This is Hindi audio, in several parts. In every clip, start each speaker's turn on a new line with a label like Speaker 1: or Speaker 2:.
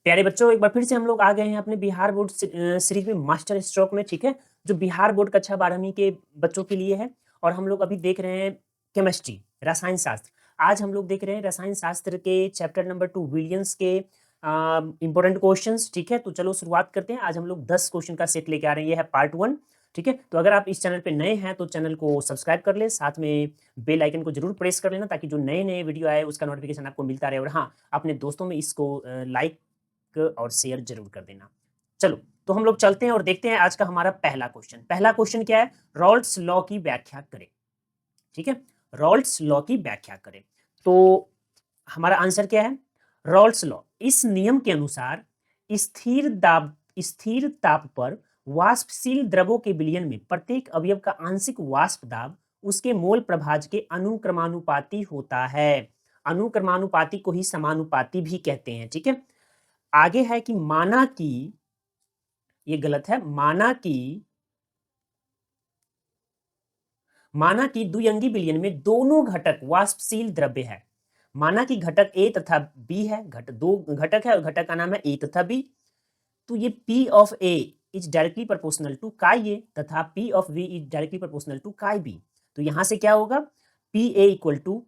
Speaker 1: प्यारे बच्चों, एक बार फिर से हम लोग आ गए हैं अपने बिहार बोर्ड सीरीज में मास्टर स्ट्रोक में। ठीक है, जो बिहार बोर्ड कक्षा 12वीं के बच्चों के लिए है। और हम लोग अभी देख रहे हैं केमिस्ट्री, रसायन शास्त्र। आज हम लोग देख रहे हैं रसायन शास्त्र के चैप्टर नंबर 2 विलियंस के इंपॉर्टेंट क्वेश्चंस। ठीक है, तो चलो शुरुआत करते हैं। आज हम लोग 10 क्वेश्चन का सेट लेके आ रहे हैं। ये है पार्ट 1। ठीक है, तो अगर आप इस चैनल पे नए हैं तो चैनल को सब्सक्राइब कर ले, साथ में बेल आइकन को जरूर प्रेस कर लेना, ताकि जो नए नए वीडियो आए उसका नोटिफिकेशन आपको मिलता रहे। और हाँ, अपने दोस्तों में इसको लाइक और शेयर जरूर कर देना। चलो, तो हम लोग चलते हैं और देखते हैं आज का हमारा पहला क्वेश्चन। पहला क्वेश्चन क्या है? रॉल्स लॉ की व्याख्या करें। ठीक है, रॉल्स लॉ की व्याख्या करें। तो हमारा आंसर क्या है? रॉल्स लॉ, इस नियम के अनुसार स्थिर ताप पर वाष्पशील द्रवों के विलयन में प्रत्येक अवयव का आंशिक वाष्प दाब उसके मोल प्रभाज के अनुक्रमानुपाती होता है। अनुक्रमानुपाती को ही समानुपाती भी कहते हैं। ठीक है, आगे है कि माना कि, ये गलत है, माना कि द्विअंगी विलयन में दोनों घटक वाष्पशील द्रव्य है। माना कि घटक ए तथा बी है, दो घटक है और घटक का नाम है ए तथा बी। तो ये P of A is directly proportional to chi A तथा P of V is directly proportional to chi B. तो यहां से क्या होगा? P A equal to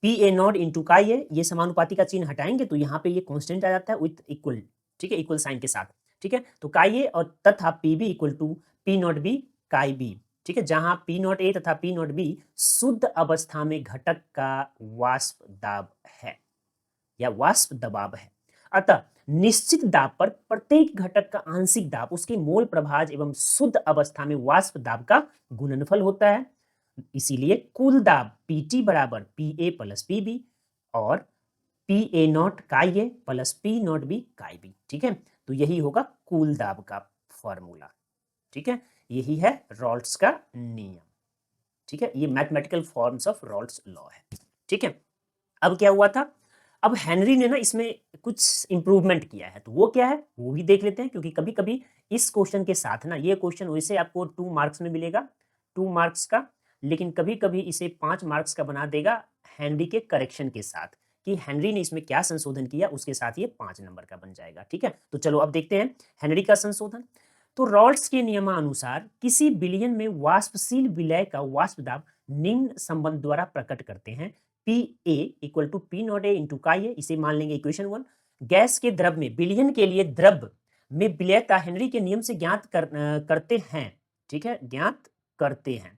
Speaker 1: P A not into chi A. ये समानुपाती का चिन्ह हटाएंगे तो यहाँ पे ये कॉन्स्टेंट आ जाता है विथ इक्वल। ठीक है, इक्वल साइन के साथ। ठीक है, तो काई ए और तथा P B equal to P not B chi B. ठीक है, जहां पी नॉट ए तथा पी नॉट बी शुद्ध अवस्था में घटक का वाष्प दाब है या वाष्प दबाव है। अतः निश्चित दाब पर प्रत्येक घटक का आंशिक दाब उसके मोल प्रभाज एवं शुद्ध अवस्था में वाष्प दाब का गुणनफल होता है। इसीलिए कुल दाब Pt बराबर Pa प्लस Pb और Pa नॉट काई ए plus P not B chi B. ठीक है, तो यही होगा कुल दाब का फॉर्मूला। ठीक है, यही है रॉल्ट्स का नियम। ठीक है, ये मैथमेटिकल फॉर्म्स ऑफ रॉल्ट्स लॉ है। ठीक है, अब क्या हुआ था? अब हेनरी ने ना इसमें कुछ इंप्रूवमेंट किया है, तो वो क्या है वो भी देख लेते हैं। क्योंकि कभी कभी इस क्वेश्चन के साथ ना, ये क्वेश्चन वैसे आपको 2 मार्क्स में मिलेगा, 2 मार्क्स का, लेकिन कभी कभी इसे 5 मार्क्स का बना देगा हेनरी के करेक्शन के साथ, कि हेनरी ने इसमें क्या संशोधन किया, उसके साथ ये 5 नंबर का बन जाएगा। ठीक है, तो चलो अब देखते हैं हेनरी का संशोधन। तो रॉल्ट्स के नियमानुसार किसी विलयन में वाष्पशील विलय का वाष्प दाब निम्न संबंध द्वारा प्रकट करते हैं। P A equal to P not A into chi A, इसे मान लेंगे इक्वेशन 1। गैस के द्रव में विलयन के लिए द्रव में विलयता हेनरी के नियम से ज्ञात करते हैं। ठीक है, ज्ञात करते हैं।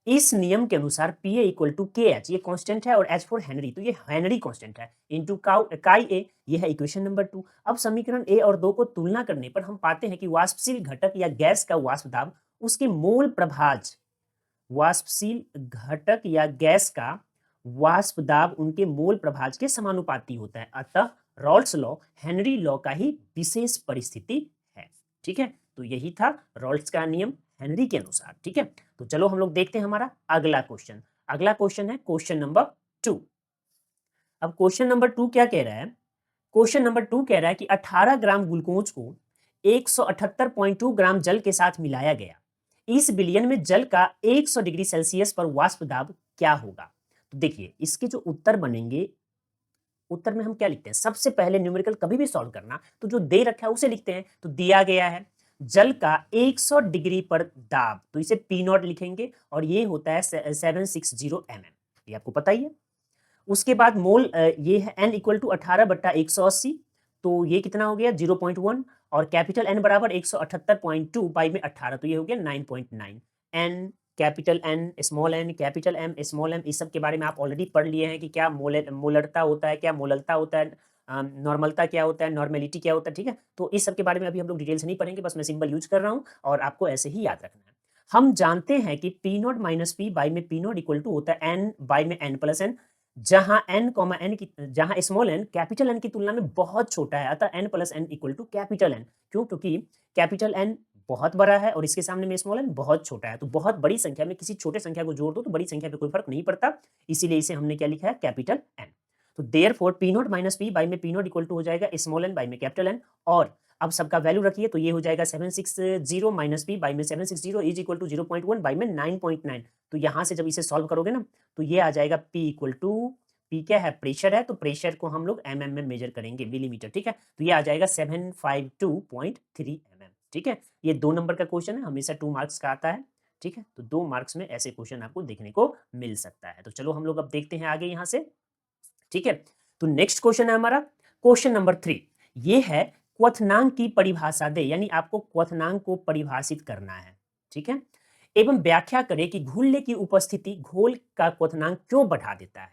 Speaker 1: इस नियम के अनुसार पी ए इक्वल टू के एच, ये कांस्टेंट है, और एच फॉर हेनरी, तो ये हेनरी कांस्टेंट है, इंटू काई ए, ये है इक्वेशन नंबर 2। अब समीकरण ए और 2 को तुलना करने पर हम पाते हैं कि वाष्पशील घटक या गैस का वाष्प दाब उसके मोल प्रभाज, वाष्पशील घटक या गैस का वाष्प दाब उनके मोल प्रभाज के समानुपाती होता है। अतः रॉल्ट्स लॉ हेनरी लॉ का ही विशेष परिस्थिति है। ठीक है, तो यही था रॉल्ट्स का नियम हेनरी के अनुसार। ठीक है, तो चलो हम लोग देखते हैं हमारा अगला क्वेश्चन। अगला क्वेश्चन है क्वेश्चन नंबर 2। अब क्वेश्चन नंबर 2 क्या कह रहा है? क्वेश्चन नंबर 2 कह रहा है कि 18 ग्राम ग्लूकोज को 178.2 ग्राम जल के साथ मिलाया गया। इस विलयन में जल का 100 डिग्री सेल्सियस पर वाष्प दाब क्या होगा? तो देखिए, इसके जो उत्तर बनेंगे, उत्तर में हम क्या लिखते हैं? सबसे पहले न्यूमेरिकल कभी भी सॉल्व करना तो जो दे रखा है उसे लिखते हैं। तो दिया गया है जल का 100 डिग्री पर दाब, तो इसे पी नॉट लिखेंगे, और ये होता है 760 mm, ये आपको पता ही है। उसके बाद मोल ये है n इक्वल टू 18/180, तो ये कितना हो गया? 0.1, और कैपिटल N बराबर 178.2 बाई में 18, तो ये हो गया 9.9। n capital N small n capital M small m, इस सब के बारे में आप ऑलरेडी पढ़ लिए हैं कि क्या मोलरता होता है, क्या मोललता होता है, नॉर्मलता क्या होता है, नॉर्मेलिटी क्या होता है। ठीक है, तो इस सब के बारे में अभी हम लोग डिटेल से नहीं पढ़ेंगे, बस मैं सिंबल यूज कर रहा हूँ और आपको ऐसे ही याद रखना है। हम जानते हैं कि P not minus P by में पी नॉट इक्वल टू होता है n बाई में n प्लस n, जहां जहां स्मॉल n कैपिटल n की तुलना में बहुत छोटा है, अतः n plus n equal to capital n। क्यों? क्योंकि कैपिटल N बहुत बड़ा है और इसके सामने में स्मॉल n बहुत छोटा है। तो बहुत बड़ी संख्या में किसी छोटे संख्या को जोड़ दो तो बड़ी संख्या पे कोई फर्क नहीं पड़ता, इसीलिए इसे हमने क्या लिखा है? Capital N। तो therefore P not minus P by में पी नॉट इक्वल टू हो जाएगा स्मॉल n बाई में कैपिटल N, और अब सबका वैल्यू रखिए तो ये हो जाएगा 760 माइनस पी बाई में 760 इज इक्वल टू 0.1 बाई में 9.9। तो यहाँ से जब इसे सॉल्व करोगे ना तो ये आ जाएगा p इक्वल टू पी क्या है, प्रेशर है, तो प्रेशर को हम लोग mm में मेजर करेंगे, मिलीमीटर, ठीक है। तो ये आ जाएगा 752.3 mm, ठीक है। ये 2 नंबर का क्वेश्चन है, हमेशा 2 मार्क्स का आता है, ठीक है। तो 2 मार्क्स में ऐसे क्वेश्चन आपको देखने को मिल सकता है। तो चलो हम लोग अब देखते हैं आगे यहाँ से, ठीक है। तो नेक्स्ट क्वेश्चन है हमारा क्वेश्चन नंबर 3, ये है क्वथनांक की परिभाषा दे, यानी आपको क्वथनांक को परिभाषित करना है, ठीक है। एवं व्याख्या करें कि घुलने की उपस्थिति घोल का क्वथनांक क्यों बढ़ा देता है।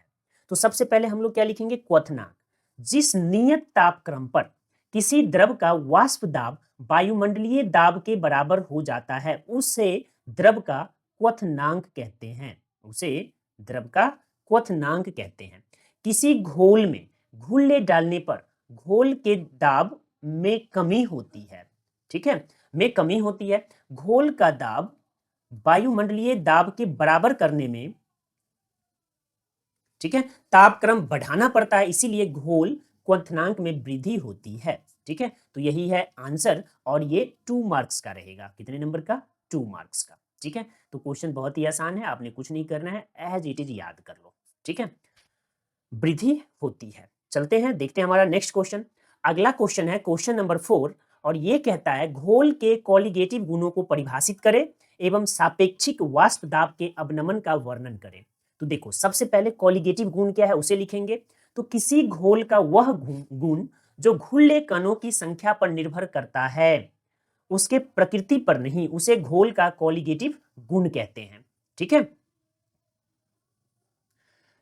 Speaker 1: तो सबसे पहले हम लोग क्या लिखेंगे, क्वथनांक, जिस नियत तापक्रम पर किसी द्रव का वाष्प दाब वायुमंडलीय दाब के बराबर हो जाता है उसे द्रव का क्वथनांक कहते हैं, उसे द्रव का क्वथनांक कहते हैं। किसी घोल में घुलने डालने पर घोल के दाब में कमी होती है, ठीक है, में कमी होती है। घोल का दाब वायुमंडलीय दाब के बराबर करने में, ठीक है, तापक्रम बढ़ाना पड़ता है, इसीलिए घोल क्वथनांक में वृद्धि होती है, ठीक है। तो यही है आंसर, और ये 2 मार्क्स का रहेगा, कितने नंबर का, 2 मार्क्स का, ठीक है। तो क्वेश्चन बहुत ही आसान है, आपने कुछ नहीं करना है, एज इट इज याद कर लो, ठीक है, वृद्धि होती है। चलते हैं, देखते हैं हमारा नेक्स्ट क्वेश्चन। अगला क्वेश्चन है क्वेश्चन नंबर 4, और ये कहता है घोल के कॉलिगेटिव गुणों को परिभाषित करें एवं सापेक्षिक वाष्प दाब के अवनमन का वर्णन करें। तो देखो, सबसे पहले कॉलिगेटिव गुण क्या है उसे लिखेंगे। तो किसी घोल का वह गुण जो घुलने कणों की संख्या पर निर्भर करता है, उसके प्रकृति पर नहीं, उसे घोल का कॉलिगेटिव गुण कहते हैं, ठीक है।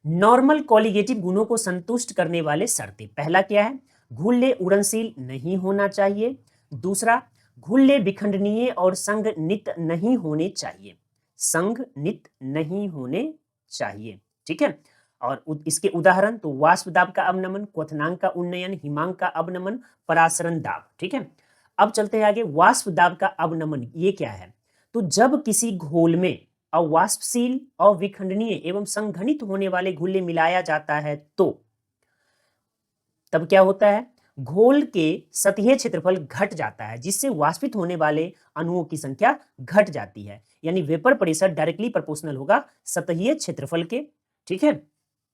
Speaker 1: नॉर्मल कॉलिगेटिव गुणों को संतुष्ट करने वाले शर्तें, पहला क्या है, घुलने उड़नशील नहीं होना चाहिए। दूसरा, घुलने विखंडनीय और संघनित नहीं होने चाहिए, संघनित नहीं होने चाहिए, ठीक है। और इसके उदाहरण, तो वाष्प दाब का अवनमन, क्वथनांक का उन्नयन, हिमांक का अवनमन, परासरण दाब, ठीक है। अब चलते हैं आगे, वाष्प दाब का अवनमन ये क्या है। तो जब किसी घोल में अवाष्पशील, अविखंडनीय एवं संघनित होने वाले घुलने मिलाया जाता है तो तब क्या होता है, घोल के सतहीय क्षेत्रफल घट जाता है, जिससे वाष्पित होने वाले अणुओं की संख्या घट जाती है, यानी वेपर प्रेशर डायरेक्टली प्रोपोर्शनल होगा सतहीय क्षेत्रफल के, ठीक है।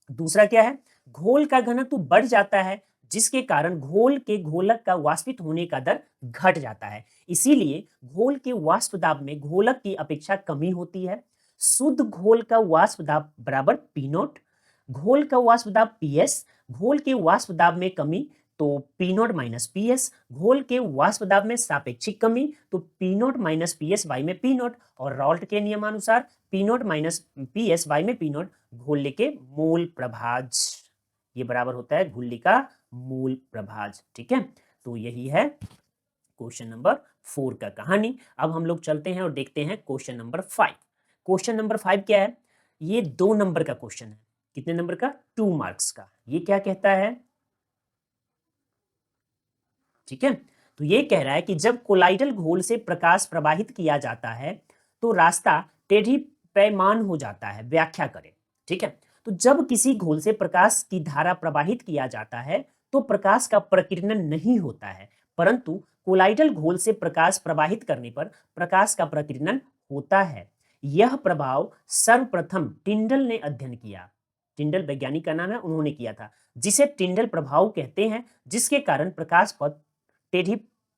Speaker 1: दूसरा क्या है, घोल का घनत्व बढ़ जाता है, जिसके कारण घोल के घोलक का वाष्पित होने का दर घट जाता है, इसीलिए घोल के वाष्प दाब में घोलक की अपेक्षा कमी होती है। शुद्ध घोल का वाष्प दाब बराबर पी नॉट, घोल का वाष्प दाब पीएस, घोल के वाष्प दाब में कमी तो P not minus P S, घोल के वाष्प दाब में सापेक्षिक कमी तो P not minus P S by P पी नॉट, और रॉल्ट के नियमानुसार P not minus P S by P पी नॉट घोलने के मूल प्रभाज, ये बराबर होता है घुलने का मूल प्रभाज, ठीक है। तो यही है क्वेश्चन नंबर 4 का कहानी। अब हम लोग चलते हैं और देखते हैं क्वेश्चन नंबर 5। क्वेश्चन नंबर 5 क्या है, ये 2 नंबर का क्वेश्चन है, कितने नंबर का, 2 मार्क्स का। ये क्या कहता है, ठीक है। तो ये कह रहा है कि जब कोलाइडल घोल से प्रकाश प्रवाहित किया जाता है तो रास्ता टेढ़ी पैमान हो जाता है, व्याख्या करें, ठीक है। तो जब किसी घोल से प्रकाश की धारा प्रवाहित किया जाता है तो प्रकाश का प्रकीर्णन नहीं होता है, परंतु कोलाइडल घोल से प्रकाश प्रवाहित करने पर प्रकाश का प्रकीर्णन होता है। यह प्रभाव सर्वप्रथम टिंडल ने अध्ययन किया, टिंडल वैज्ञानिक का नाम है, उन्होंने किया था, जिसे टिंडल प्रभाव कहते हैं, जिसके कारण प्रकाश पथ टेढ़ी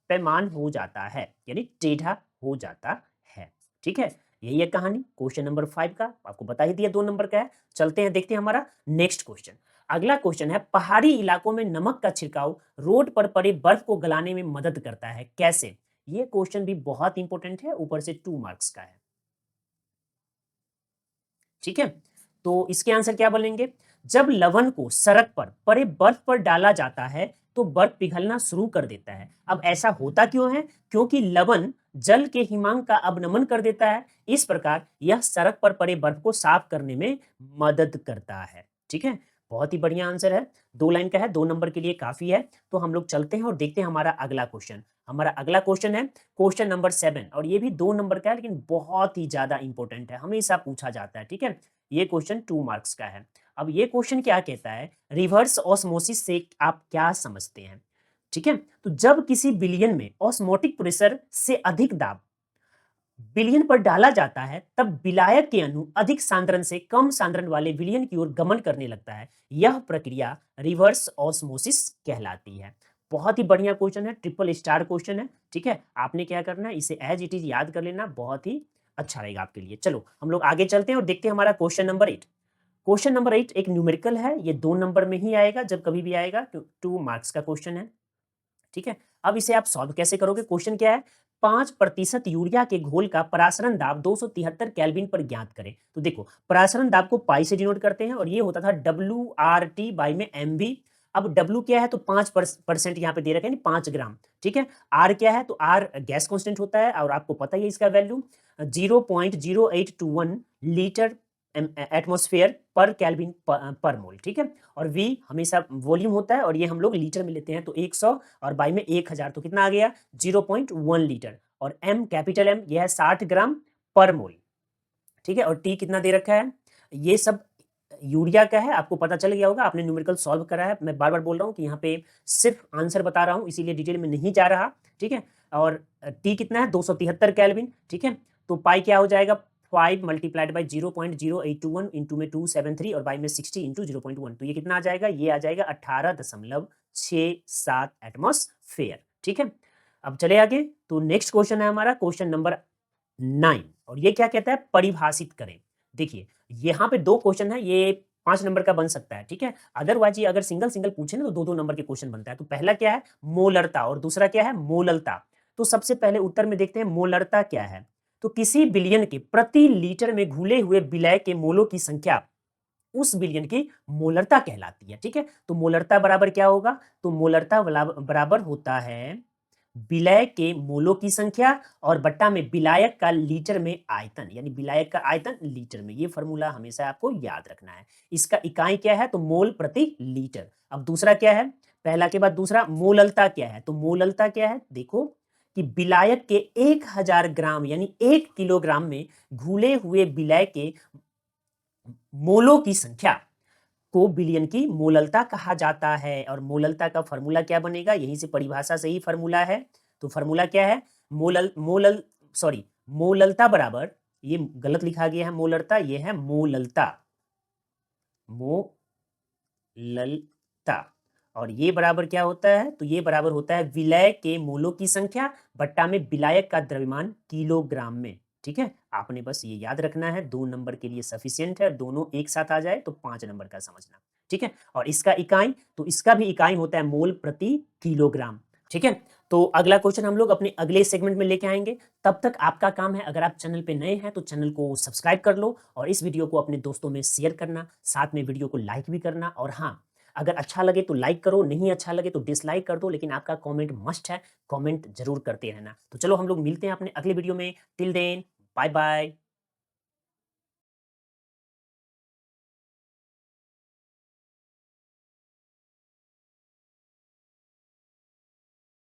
Speaker 1: पैमान हो जाता है, यानी टेढ़ा हो जाता है, ठीक है। यही है कहानी क्वेश्चन नंबर 5 का, आपको बता ही दिया 2 नंबर का है। चलते हैं, देखते हैं हमारा नेक्स्ट क्वेश्चन। अगला क्वेश्चन है, पहाड़ी इलाकों में नमक का छिड़काव रोड पर पड़े बर्फ को गलाने में मदद करता है, कैसे। ये क्वेश्चन भी बहुत इंपॉर्टेंट है, ऊपर से 2 मार्क्स का है, ठीक है। तो इसके आंसर क्या बोलेंगे, जब लवण को सड़क पर पड़े बर्फ पर डाला जाता है तो बर्फ पिघलना शुरू कर देता है। अब ऐसा होता क्यों है, क्योंकि लवण जल के हिमांक का अवनमन कर देता है, इस प्रकार यह सड़क पर पड़े बर्फ को साफ करने में मदद करता है, ठीक है। बहुत ही बढ़िया आंसर है, 2 लाइन का है, 2 नंबर के लिए काफी है। तो हम लोग चलते हैं और देखते हैं हमारा अगला क्वेश्चन। हमारा अगला क्वेश्चन है क्वेश्चन नंबर 7, और ये भी 2 नंबर का है, लेकिन बहुत ही ज्यादा इंपॉर्टेंट है, हमेशा पूछा जाता है, ठीक है। ये क्वेश्चन 2 मार्क्स का है। अब ये क्वेश्चन क्या कहता है, रिवर्स ऑस्मोसिस से आप क्या समझते हैं, ठीक है। तो जब किसी विलयन में ऑस्मोटिक प्रेशर से अधिक दाब विलयन पर डाला जाता है तब विलायक के अणु अधिक सांद्रण से कम सांद्रण वाले विलयन की ओर गमन करने लगता है। यह प्रक्रिया रिवर्स ऑस्मोसिस कहलाती है। बहुत ही बढ़िया क्वेश्चन है, ट्रिपल स्टार क्वेश्चन है। ठीक है, आपने क्या करना है, इसे एज इट इज याद कर लेना, बहुत ही अच्छा रहेगा आपके लिए। चलो हम लोग आगे चलते हैं और देखते हैं हमारा क्वेश्चन नंबर 8। क्वेश्चन नंबर 8 एक न्यूमेरिकल है, ये 2 नंबर में ही आएगा जब कभी भी आएगा, 2 मार्क्स का क्वेश्चन है। ठीक है, अब इसे आप सॉल्व कैसे करोगे? क्वेश्चन क्या है, 5% यूरिया के घोल का परासरण दाब 273 केल्विन पर ज्ञात करें। तो देखो, परासरण दाब को पाई से डिनोट करते हैं और ये होता था WRT बाई में MV। अब W क्या है, तो 5% यहाँ पे दे रखे हैं, 5 ग्राम। ठीक है, R क्या है, तो R गैस कांस्टेंट होता है और आपको पता ही है इसका वैल्यू 0.0821 लीटर एटमॉस्फेयर पर केल्विन पर मोल। ठीक है, और V हमेशा वॉल्यूम होता है और ये हम लोग लीटर में लेते हैं, तो 100 और बाई में 1000, तो कितना आ गया 0.1 लीटर। और M कैपिटल M यह है 60 ग्राम पर मोल। ठीक है, और T कितना दे रखा है, ये सब यूरिया का है, आपको पता चल गया होगा, आपने न्यूमेरिकल सॉल्व करा है। मैं बार बार बोल रहा हूँ कि यहाँ पे सिर्फ आंसर बता रहा हूँ, इसीलिए डिटेल में नहीं जा रहा। ठीक है, और T कितना है 273 केल्विन। ठीक है, तो पाई क्या हो जाएगा, 5 मल्टीप्लाइड बाई 0.0821 इंटू में 273 और बाई में 60 इंटू 0.1, तो ये कितना आ जाएगा, ये आ जाएगा 18.67 एटमॉस्फेयर। ठीक है, अब चले आगे, तो नेक्स्ट क्वेश्चन है हमारा क्वेश्चन नंबर 9 और ये क्या कहता है, परिभाषित करें। देखिए यहाँ पे 2 क्वेश्चन है, ये 5 नंबर का बन सकता है। ठीक है, अदरवाइज ये अगर सिंगल सिंगल पूछे ना तो 2-2 नंबर के क्वेश्चन बनता है। तो पहला क्या है, मोलरता, और दूसरा क्या है, मोललता। तो सबसे पहले उत्तर में देखते हैं मोलरता क्या है। तो किसी विलयन के प्रति लीटर में घुले हुए विलय के मोलों की संख्या उस विलयन की मोलरता कहलाती है। ठीक है, तो मोलरता बराबर क्या होगा, तो मोलरता बराबर होता है विलय के मोलों की संख्या और बट्टा में विलायक का लीटर में आयतन, यानी विलायक का आयतन लीटर में। ये फॉर्मूला हमेशा आपको याद रखना है। इसका इकाई क्या है, तो मोल प्रति लीटर। अब दूसरा क्या है, पहला के बाद दूसरा मोललता क्या है, तो मोललता क्या है, देखो कि विलायक के 1000 ग्राम यानी 1 किलोग्राम में घुले हुए विलय के मोलों की संख्या को विलयन की मोललता कहा जाता है। और मोललता का फॉर्मूला क्या बनेगा, यहीं से परिभाषा से ही फॉर्मूला है। तो फॉर्मूला क्या है, मोललता बराबर, ये गलत लिखा गया है मोलरता, ये है मोललता, मोललता। और ये बराबर क्या होता है, तो ये बराबर होता है विलय के मोलों की संख्या बट्टा में विलायक का द्रव्यमान किलोग्राम में। ठीक है, आपने बस ये याद रखना है, 2 नंबर के लिए सफिशियंट है, दोनों एक साथ आ जाए तो 5 नंबर का समझना। ठीक है, और इसका इकाई, तो इसका भी इकाई होता है मोल प्रति किलोग्राम। ठीक है, तो अगला क्वेश्चन हम लोग अपने अगले सेगमेंट में लेके आएंगे। तब तक आपका काम है, अगर आप चैनल पे नए हैं तो चैनल को सब्सक्राइब कर लो और इस वीडियो को अपने दोस्तों में शेयर करना, साथ में वीडियो को लाइक भी करना। और हाँ, अगर अच्छा लगे तो लाइक करो, नहीं अच्छा लगे तो डिसलाइक कर दो, लेकिन आपका कमेंट मस्ट है, कमेंट जरूर करते रहना। तो चलो हम लोग मिलते हैं अपने अगले वीडियो में। Till then, bye bye.